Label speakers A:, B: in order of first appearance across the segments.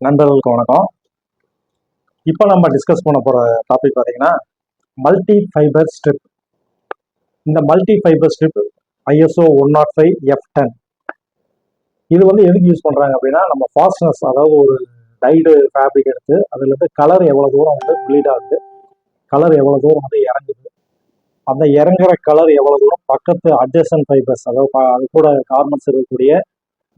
A: நண்பர்களுக்கு வணக்கம். இப்போ நம்ம டிஸ்கஸ் பண்ண போகிற டாபிக் பார்த்தீங்கன்னா மல்டி ஃபைபர் ஸ்ட்ரிப். இந்த multi fibre strip ISO 105F10 இது எதுக்கு யூஸ் பண்ணுறாங்க அப்படின்னா, நம்ம ஃபாஸ்ட்னஸ், அதாவது ஒரு டைடு ஃபேப்ரிக் எடுத்து அதுலேருந்து கலர் எவ்வளோ தூரம் ப்ளீட் ஆகுது, கலர் எவ்வளோ தூரம் இறங்குது, அந்த இறங்குற கலர் எவ்வளோ தூரம் பக்கத்து அட்ஜசன்ட் ஃபைபர்ஸ், அதாவது அது கூட கார்மெண்ட்ஸ் இருக்கக்கூடிய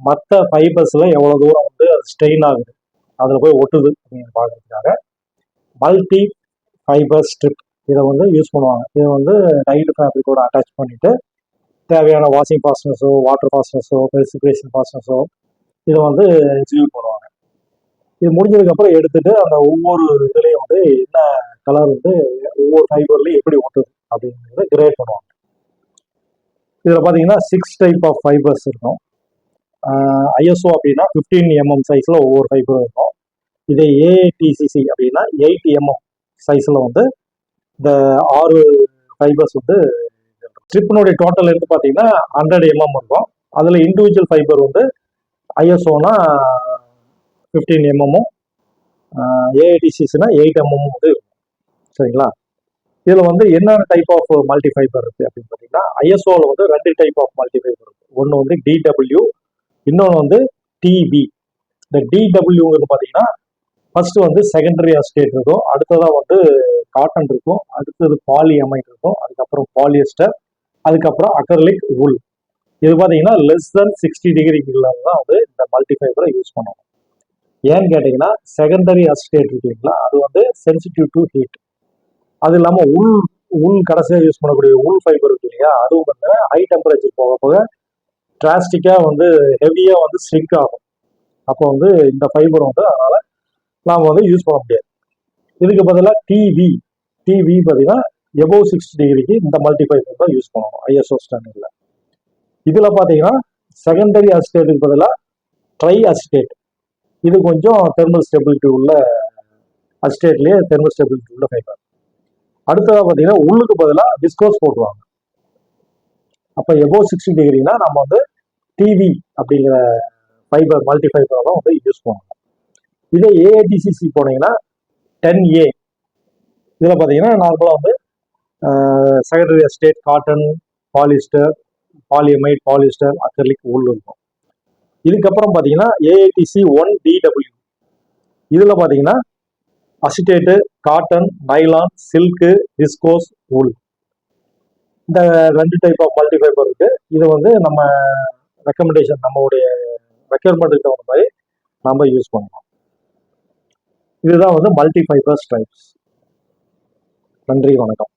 A: மற்ற ஃபைபர்ஸில் எவ்வளோ தூரம் அது ஸ்ட்ரெயின் ஆகுது, அதில் போய் ஒட்டுது அப்படின்னு பார்க்கறதுக்காக மல்டி ஃபைபர் ஸ்ட்ரிப் இதை யூஸ் பண்ணுவாங்க. இதை டைடு ஃபேப்ரிக்கோட அட்டாச் பண்ணிட்டு தேவையான வாஷிங் ஃபாஸ்ட்னஸோ, வாட்டர் ஃபாஸ்ட்னஸோ, பெர்சிபிரேஷன் ஃபாஸ்ட்னஸோ இதை எக்ஸிக்யூட் பண்ணுவாங்க. இது முடிஞ்சதுக்கப்புறம் எடுத்துட்டு அந்த ஒவ்வொரு இதுலேயும் என்ன கலர் ஒவ்வொரு ஃபைபர்லையும் எப்படி ஒட்டுது அப்படிங்கிறத கிரேட் பண்ணுவாங்க. இதில் பார்த்தீங்கன்னா 6 டைப் ஆஃப் ஃபைபர்ஸ் இருக்கும். ISO அப்படின்னா 15 mm சைஸில் ஒவ்வொரு ஃபைபரும் இருக்கும். இதே AATCC அப்படின்னா 8 mm சைஸில் இந்த 6 ஃபைபர்ஸ் ஸ்ட்ரிப்பினுடைய டோட்டல் பார்த்தீங்கன்னா 100 mm இருக்கும். அதில் இண்டிவிஜுவல் ஃபைபர் ISOனா 15 mm, AATCCனா 8 mm இருக்கும். சரிங்களா? இதில் என்னென்ன டைப் ஆஃப் மல்டி ஃபைபர் இருக்குது அப்படின்னு பார்த்தீங்கன்னா, ISOவில் 2 டைப் ஆஃப் மல்டி ஃபைபர் இருக்குது. ஒன்று DW, இன்னொன்று TB. இந்த DWங்கிறது பார்த்தீங்கன்னா ஃபர்ஸ்ட் செகண்டரி அஸ்டேட் இருக்கும், அடுத்ததான் காட்டன் இருக்கும், அடுத்தது பாலியமைட் இருக்கும், அதுக்கப்புறம் பாலியஸ்டர், அதுக்கப்புறம் அக்ரலிக் உல். இது பார்த்தீங்கன்னா லெஸ் தென் 60 டிகிரிக்குள்ள தான் இந்த மல்டி ஃபைபரை யூஸ் பண்ணுவோம். ஏன்னு கேட்டிங்கன்னா, செகண்டரி அஸ்டேட் இருக்குங்களா, அது சென்சிட்டிவ் டு ஹீட். அது இல்லாமல் உள் கடைசியாக யூஸ் பண்ணக்கூடிய உள் ஃபைபர் இருக்கு இல்லையா, அதுவும் ஹை டெம்பரேச்சர் போக போக டிராஸ்டிக்காக ஹெவியாக ஸ்ட்ரிங்க் ஆகும். அப்போ இந்த ஃபைபர் அதனால நாம் யூஸ் பண்ண முடியாது. இதுக்கு பதிலாக டிவி பார்த்தீங்கன்னா எபோவ் 60 டிகிரிக்கு இந்த மல்டி ஃபைபர் தான் யூஸ் பண்ணுவோம் ISO ஸ்டாண்டர்டில். இதில் பார்த்தீங்கன்னா செகண்டரி அசிட்டேட்டுக்கு பதிலாக ட்ரை அசிட்டேட், இது கொஞ்சம் தெர்மல் ஸ்டெபிலிட்டி உள்ள அசிட்டேட்லேயே தெர்மல் ஸ்டெபிலிட்டி உள்ள ஃபைபர். அடுத்ததாக பார்த்தீங்கன்னா உள்ளுக்கு பதிலாக விஸ்கோஸ் போட்டுருவாங்க. அப்போ எபோவ் 60 டிகிரினா நம்ம டிவி அப்படிங்கிற ஃபைபர் மல்டி ஃபைபரை தான் யூஸ் பண்ணுவோம். இதே AATCC போனீங்கன்னா 10A, இதில் பார்த்தீங்கன்னா நார்மலாக secondary acetate cotton, polyester, polyamide, polyester, acrylic wool இருக்கும். இதுக்கப்புறம் பார்த்தீங்கன்னா AATC 1DW, இதில் பார்த்தீங்கன்னா acetate, cotton, nylon, silk, viscose, wool. இந்த 2 டைப் ஆஃப் மல்டி ஃபைபர் இருக்கு. இதை நம்ம ரெக்கமெண்டேஷன், நம்மளுடைய ரெக்யர்மெண்ட்டுக்கு தகுந்த மாதிரி நம்ம யூஸ் பண்ணலாம். இதுதான் மல்டி ஃபைபர் ஸ்ட்ரைப்ஸ். நன்றி, வணக்கம்.